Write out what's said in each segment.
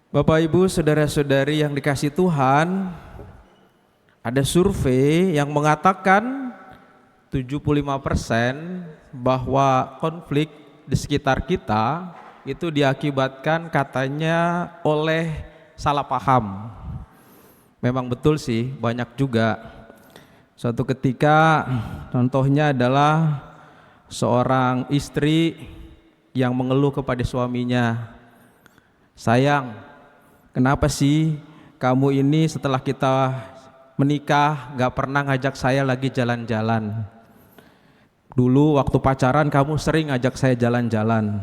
Bapak Ibu, saudara-saudari yang dikasih Tuhan, ada survei yang mengatakan 75% bahwa konflik di sekitar kita itu diakibatkan katanya oleh salah paham. Memang betul sih, banyak juga. Suatu ketika contohnya adalah seorang istri yang mengeluh kepada suaminya, "Sayang, kenapa sih kamu ini setelah kita menikah gak pernah ngajak saya lagi jalan-jalan? Dulu waktu pacaran kamu sering ngajak saya jalan-jalan."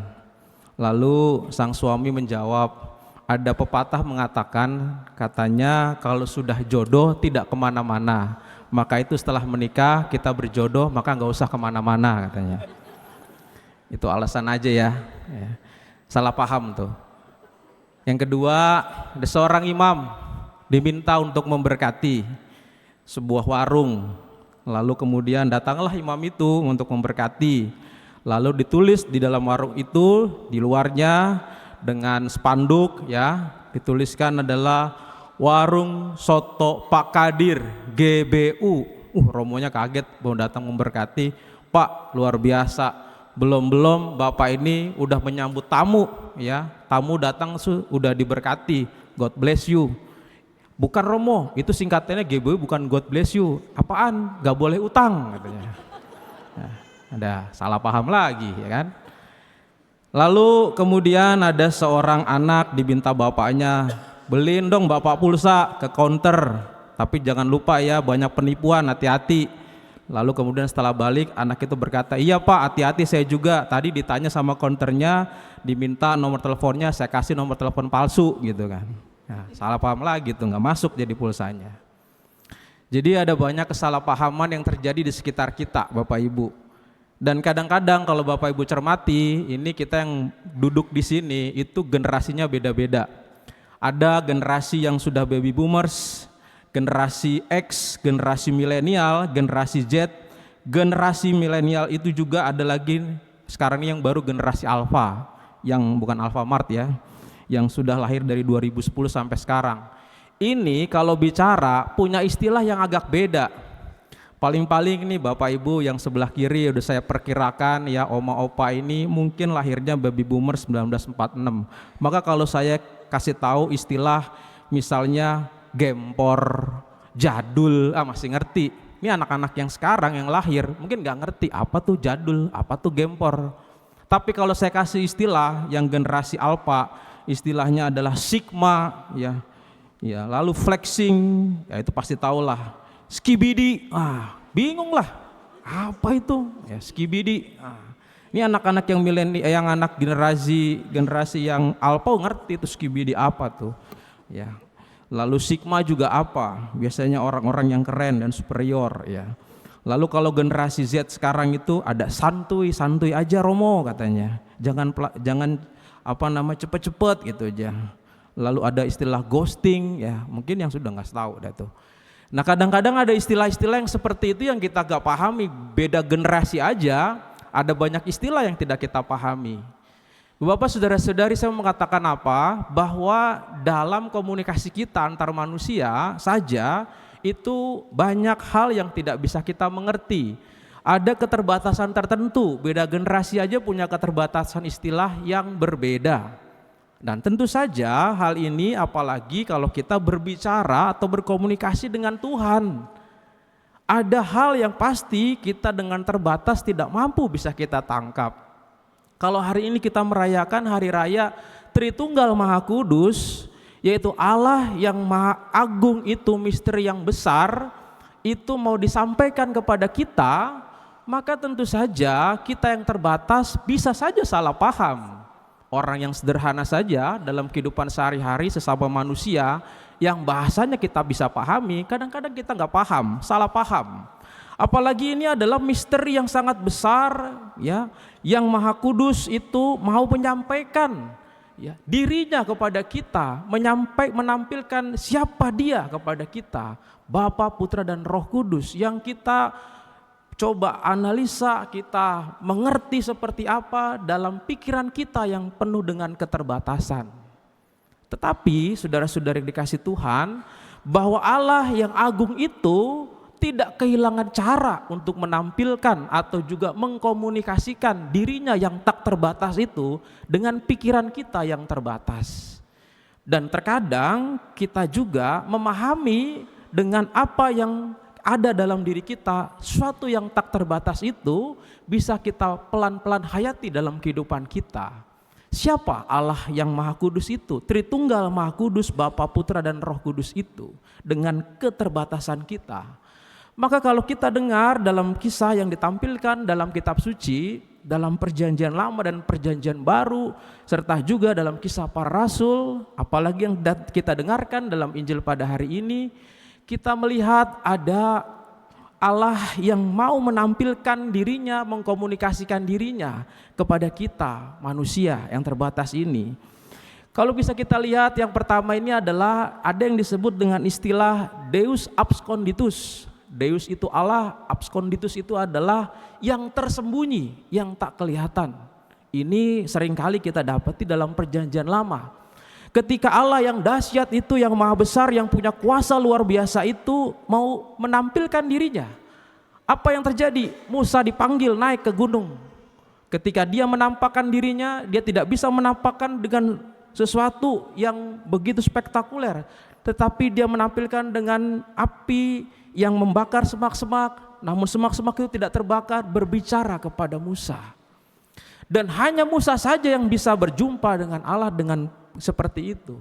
Lalu sang suami menjawab, ada pepatah mengatakan katanya kalau sudah jodoh tidak kemana-mana, maka itu setelah menikah kita berjodoh maka gak usah kemana-mana katanya. Itu alasan aja ya. Salah paham tuh. Yang kedua, ada seorang imam diminta untuk memberkati sebuah warung. Lalu kemudian datanglah imam itu untuk memberkati. Lalu ditulis di dalam warung itu, di luarnya dengan spanduk ya, dituliskan adalah warung soto Pak Kadir GBU. Romonya kaget mau datang memberkati. "Pak, luar biasa. Belum Bapak ini udah menyambut tamu ya. Tamu datang udah diberkati. God bless you." "Bukan Romo, itu singkatannya GBU, bukan God bless you." "Apaan? Gak boleh utang," katanya. Nah, ada salah paham lagi ya kan. Lalu kemudian ada seorang anak diminta bapaknya, "Beliin dong Bapak pulsa ke counter, tapi jangan lupa ya banyak penipuan, hati-hati." Lalu kemudian setelah balik anak itu berkata, "Iya Pak, hati-hati saya juga. Tadi ditanya sama counternya, diminta nomor teleponnya, saya kasih nomor telepon palsu," gitu kan. Nah, salah paham lagi tuh, nggak masuk jadi pulsanya. Jadi ada banyak kesalahpahaman yang terjadi di sekitar kita, Bapak Ibu. Dan kadang-kadang kalau Bapak Ibu cermati, ini kita yang duduk di sini itu generasinya beda-beda. Ada generasi yang sudah baby boomers, generasi X, generasi milenial, generasi Z. Generasi milenial itu juga ada lagi sekarang ini yang baru generasi Alpha, yang bukan Alfamart ya, yang sudah lahir dari 2010 sampai sekarang. Ini kalau bicara punya istilah yang agak beda. Paling-paling nih Bapak Ibu yang sebelah kiri udah saya perkirakan ya, oma opa ini mungkin lahirnya baby boomer 1946. Maka kalau saya kasih tahu istilah misalnya gempor, jadul, masih ngerti. Ini anak-anak yang sekarang yang lahir mungkin nggak ngerti apa tuh jadul, apa tuh gempor. Tapi kalau saya kasih istilah yang generasi alpha, istilahnya adalah sigma ya. Ya, lalu flexing, ya itu pasti tahulah. Skibidi, bingung lah, apa itu? Ya skibidi. Ini anak-anak yang milenial, yang anak generasi yang alpha ngerti itu skibidi apa tuh? Ya. Lalu sigma juga apa? Biasanya orang-orang yang keren dan superior ya. Lalu kalau generasi Z sekarang itu ada santuy aja Romo katanya. Jangan cepet-cepet gitu aja. Lalu ada istilah ghosting ya, mungkin yang sudah nggak tahu dah tuh. Nah kadang-kadang ada istilah-istilah yang seperti itu yang kita gak pahami, beda generasi aja ada banyak istilah yang tidak kita pahami. Bapak saudara-saudari, saya mengatakan apa? Bahwa dalam komunikasi kita antar manusia saja itu banyak hal yang tidak bisa kita mengerti. Ada keterbatasan tertentu, beda generasi aja punya keterbatasan istilah yang berbeda. Dan tentu saja hal ini apalagi kalau kita berbicara atau berkomunikasi dengan Tuhan. Ada hal yang pasti kita dengan terbatas tidak mampu bisa kita tangkap. Kalau hari ini kita merayakan hari raya Tritunggal Maha Kudus, yaitu Allah yang Maha Agung, itu misteri yang besar, itu mau disampaikan kepada kita, maka tentu saja kita yang terbatas bisa saja salah paham. Orang yang sederhana saja dalam kehidupan sehari-hari sesama manusia yang bahasanya kita bisa pahami, kadang-kadang kita nggak paham, salah paham. Apalagi ini adalah misteri yang sangat besar ya, yang Maha Kudus itu mau menyampaikan ya, dirinya kepada kita, menampilkan siapa dia kepada kita, Bapa, Putra dan Roh Kudus, yang kita coba analisa, kita mengerti seperti apa dalam pikiran kita yang penuh dengan keterbatasan. Tetapi saudara-saudara yang dikasih Tuhan, bahwa Allah yang agung itu tidak kehilangan cara untuk menampilkan atau juga mengkomunikasikan dirinya yang tak terbatas itu dengan pikiran kita yang terbatas. Dan terkadang kita juga memahami dengan apa yang ada dalam diri kita, sesuatu yang tak terbatas itu bisa kita pelan-pelan hayati dalam kehidupan kita. Siapa Allah yang Maha Kudus itu? Tritunggal Maha Kudus, Bapa, Putra, dan Roh Kudus itu dengan keterbatasan kita. Maka kalau kita dengar dalam kisah yang ditampilkan dalam kitab suci, dalam perjanjian lama dan perjanjian baru, serta juga dalam kisah para rasul, apalagi yang kita dengarkan dalam Injil pada hari ini, kita melihat ada Allah yang mau menampilkan dirinya, mengkomunikasikan dirinya kepada kita manusia yang terbatas ini. Kalau bisa kita lihat, yang pertama ini adalah ada yang disebut dengan istilah Deus absconditus. Deus itu Allah, absconditus itu adalah yang tersembunyi, yang tak kelihatan. Ini seringkali kita dapati dalam perjanjian lama. Ketika Allah yang dahsyat itu, yang maha besar, yang punya kuasa luar biasa itu mau menampilkan dirinya, apa yang terjadi? Musa dipanggil naik ke gunung. Ketika dia menampakkan dirinya, dia tidak bisa menampakkan dengan sesuatu yang begitu spektakuler, tetapi dia menampilkan dengan api yang membakar semak-semak, namun semak-semak itu tidak terbakar, berbicara kepada Musa. Dan hanya Musa saja yang bisa berjumpa dengan Allah dengan seperti itu.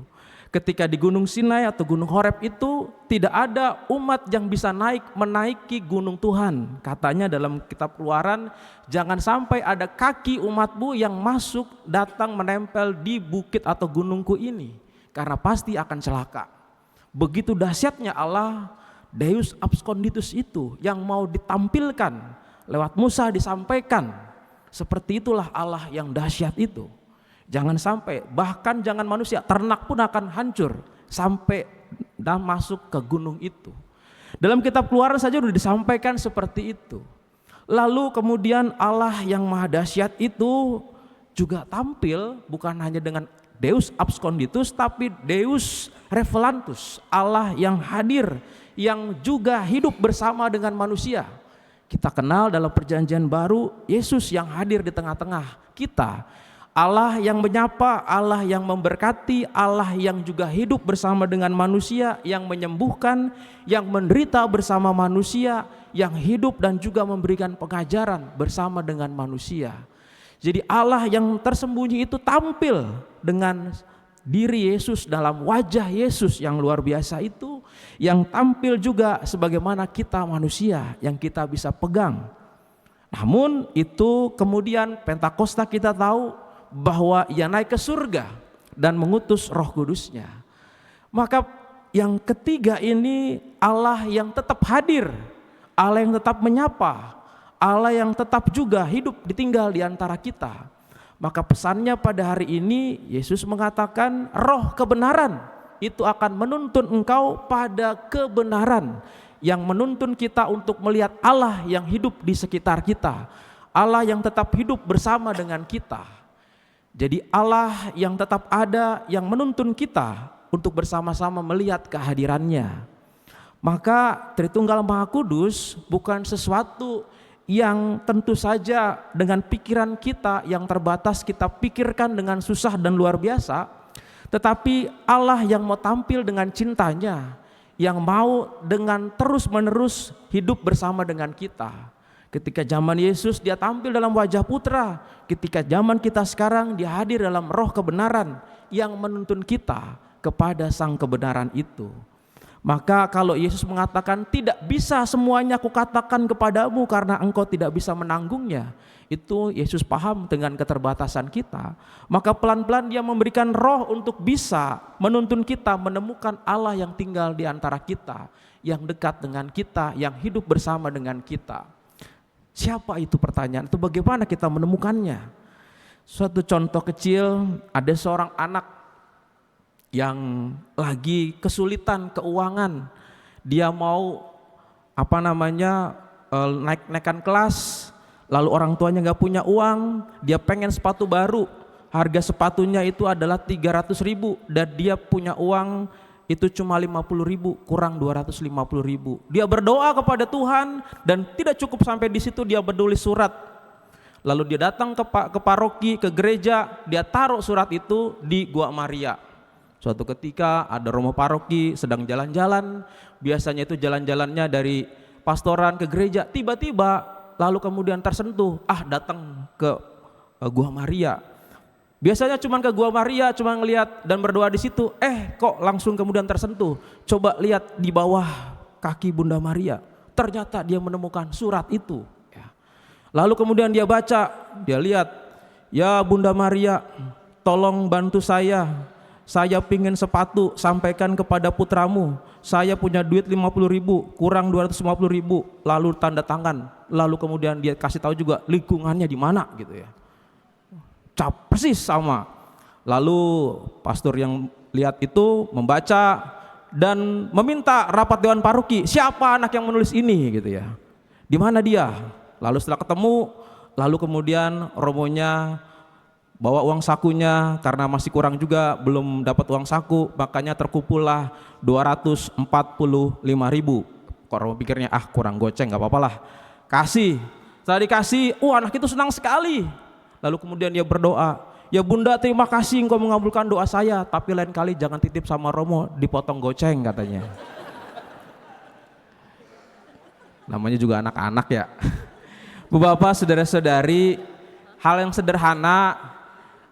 Ketika di Gunung Sinai atau Gunung Horeb itu tidak ada umat yang bisa menaiki gunung Tuhan. Katanya dalam kitab Keluaran, jangan sampai ada kaki umatmu yang masuk datang menempel di bukit atau gunungku ini, karena pasti akan celaka. Begitu dahsyatnya Allah, Deus absconditus itu yang mau ditampilkan lewat Musa, disampaikan. Seperti itulah Allah yang dahsyat itu. Jangan sampai, bahkan jangan manusia, ternak pun akan hancur sampai dan masuk ke gunung itu. Dalam kitab Keluaran saja sudah disampaikan seperti itu. Lalu kemudian Allah yang maha dahsyat itu juga tampil bukan hanya dengan Deus absconditus, tapi Deus revelantus, Allah yang hadir, yang juga hidup bersama dengan manusia. Kita kenal dalam perjanjian baru, Yesus yang hadir di tengah-tengah kita. Allah yang menyapa, Allah yang memberkati, Allah yang juga hidup bersama dengan manusia, yang menyembuhkan, yang menderita bersama manusia, yang hidup dan juga memberikan pengajaran bersama dengan manusia. Jadi Allah yang tersembunyi itu tampil dengan diri Yesus, dalam wajah Yesus yang luar biasa itu, yang tampil juga sebagaimana kita manusia yang kita bisa pegang. Namun itu kemudian Pentakosta kita tahu bahwa ia naik ke surga dan mengutus Roh Kudusnya. Maka yang ketiga ini Allah yang tetap hadir, Allah yang tetap menyapa, Allah yang tetap juga hidup ditinggal di antara kita. Maka pesannya pada hari ini Yesus mengatakan roh kebenaran itu akan menuntun engkau pada kebenaran, yang menuntun kita untuk melihat Allah yang hidup di sekitar kita, Allah yang tetap hidup bersama dengan kita. Jadi Allah yang tetap ada, yang menuntun kita untuk bersama-sama melihat kehadirannya. Maka Tritunggal Maha Kudus bukan sesuatu yang tentu saja dengan pikiran kita yang terbatas kita pikirkan dengan susah dan luar biasa, tetapi Allah yang mau tampil dengan cintanya, yang mau dengan terus-menerus hidup bersama dengan kita. Ketika zaman Yesus dia tampil dalam wajah putra, ketika zaman kita sekarang dia hadir dalam roh kebenaran yang menuntun kita kepada sang kebenaran itu. Maka kalau Yesus mengatakan tidak bisa semuanya kukatakan kepadamu karena engkau tidak bisa menanggungnya, itu Yesus paham dengan keterbatasan kita. Maka pelan-pelan dia memberikan roh untuk bisa menuntun kita menemukan Allah yang tinggal di antara kita, yang dekat dengan kita, yang hidup bersama dengan kita. Siapa itu pertanyaan? Itu bagaimana kita menemukannya? Suatu contoh kecil, ada seorang anak yang lagi kesulitan keuangan. Dia mau naik-naikan kelas, lalu orang tuanya nggak punya uang, dia pengen sepatu baru. harga sepatunya itu adalah 300.000 dan dia punya uang itu cuma 50.000, kurang 250.000. Dia berdoa kepada Tuhan dan tidak cukup sampai di situ, dia menulis surat. Lalu dia datang ke paroki, ke gereja, dia taruh surat itu di Gua Maria. Suatu ketika ada romo paroki sedang jalan-jalan, biasanya itu jalan-jalannya dari pastoran ke gereja, tiba-tiba lalu kemudian tersentuh, datang ke Gua Maria. Biasanya cuma ke Gua Maria, cuma ngelihat dan berdoa di situ, kok langsung kemudian tersentuh. Coba lihat di bawah kaki Bunda Maria, ternyata dia menemukan surat itu. Lalu kemudian dia baca, dia lihat, ya Bunda Maria, tolong bantu saya pingin sepatu, sampaikan kepada putramu, saya punya duit 50.000, kurang 250.000, lalu tanda tangan. Lalu kemudian dia kasih tahu juga lingkungannya di mana gitu ya. Persis sama. Lalu pastor yang lihat itu membaca dan meminta rapat dewan paroki, siapa anak yang menulis ini gitu ya, di mana dia. Lalu setelah ketemu, lalu kemudian romonya bawa uang sakunya, karena masih kurang juga, belum dapat uang saku, makanya terkumpullah 245.000. Kok romo pikirnya kurang goceng, gak apa-apa lah, kasih. Setelah dikasih, anak itu senang sekali. Lalu kemudian dia berdoa, ya Bunda, terima kasih engkau mengabulkan doa saya, tapi lain kali jangan titip sama romo, dipotong goceng katanya. Namanya juga anak-anak ya. Bapak, saudara-saudari, hal yang sederhana,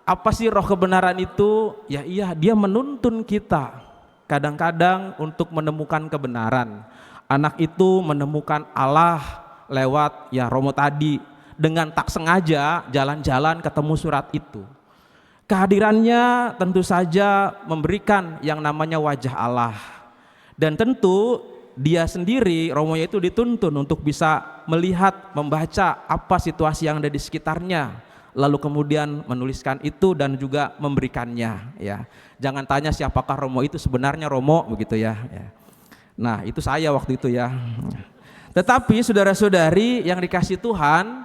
apa sih roh kebenaran itu? Ya iya, dia menuntun kita kadang-kadang untuk menemukan kebenaran. Anak itu menemukan Allah lewat ya romo tadi, dengan tak sengaja jalan-jalan ketemu surat itu. Kehadirannya tentu saja memberikan yang namanya wajah Allah. Dan tentu dia sendiri, romonya itu dituntun untuk bisa melihat, membaca apa situasi yang ada di sekitarnya, lalu kemudian menuliskan itu dan juga memberikannya ya. Jangan tanya siapakah romo itu, sebenarnya romo begitu ya. Nah, itu saya waktu itu ya. Tetapi saudara-saudari yang dikasih Tuhan,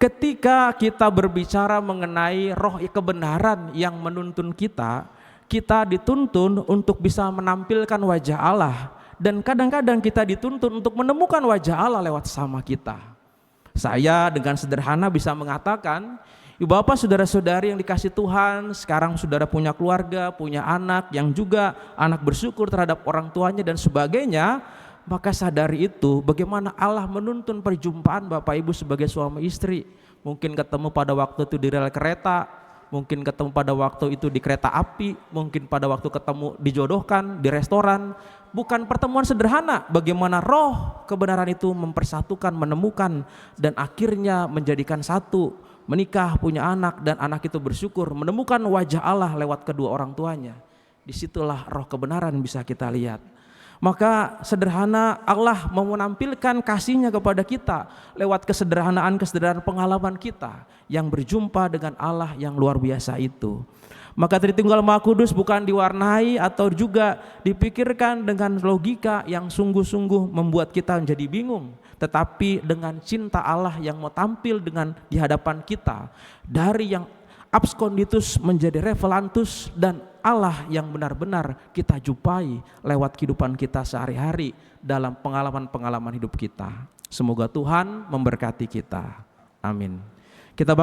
ketika kita berbicara mengenai roh kebenaran yang menuntun kita, kita dituntun untuk bisa menampilkan wajah Allah. Dan kadang-kadang kita dituntun untuk menemukan wajah Allah lewat sama kita. Saya dengan sederhana bisa mengatakan, Ibu Bapak, saudara-saudari yang dikasih Tuhan, sekarang saudara punya keluarga, punya anak yang juga anak bersyukur terhadap orang tuanya dan sebagainya, maka sadari itu bagaimana Allah menuntun perjumpaan Bapak Ibu sebagai suami istri. Mungkin ketemu pada waktu itu di rel kereta, mungkin ketemu pada waktu itu di kereta api, mungkin pada waktu ketemu dijodohkan di restoran. Bukan pertemuan sederhana, bagaimana roh kebenaran itu mempersatukan, menemukan, dan akhirnya menjadikan satu, menikah, punya anak, dan anak itu bersyukur menemukan wajah Allah lewat kedua orang tuanya. Disitulah roh kebenaran bisa kita lihat. Maka sederhana, Allah mau menampilkan kasih-Nya kepada kita lewat kesederhanaan pengalaman kita yang berjumpa dengan Allah yang luar biasa itu. Maka Tritunggal Maha Kudus bukan diwarnai atau juga dipikirkan dengan logika yang sungguh-sungguh membuat kita menjadi bingung, tetapi dengan cinta Allah yang mau tampil di hadapan kita, dari yang absconditus menjadi revelantus, dan Allah yang benar-benar kita jumpai lewat kehidupan kita sehari-hari dalam pengalaman-pengalaman hidup kita. Semoga Tuhan memberkati kita. Amin. Kita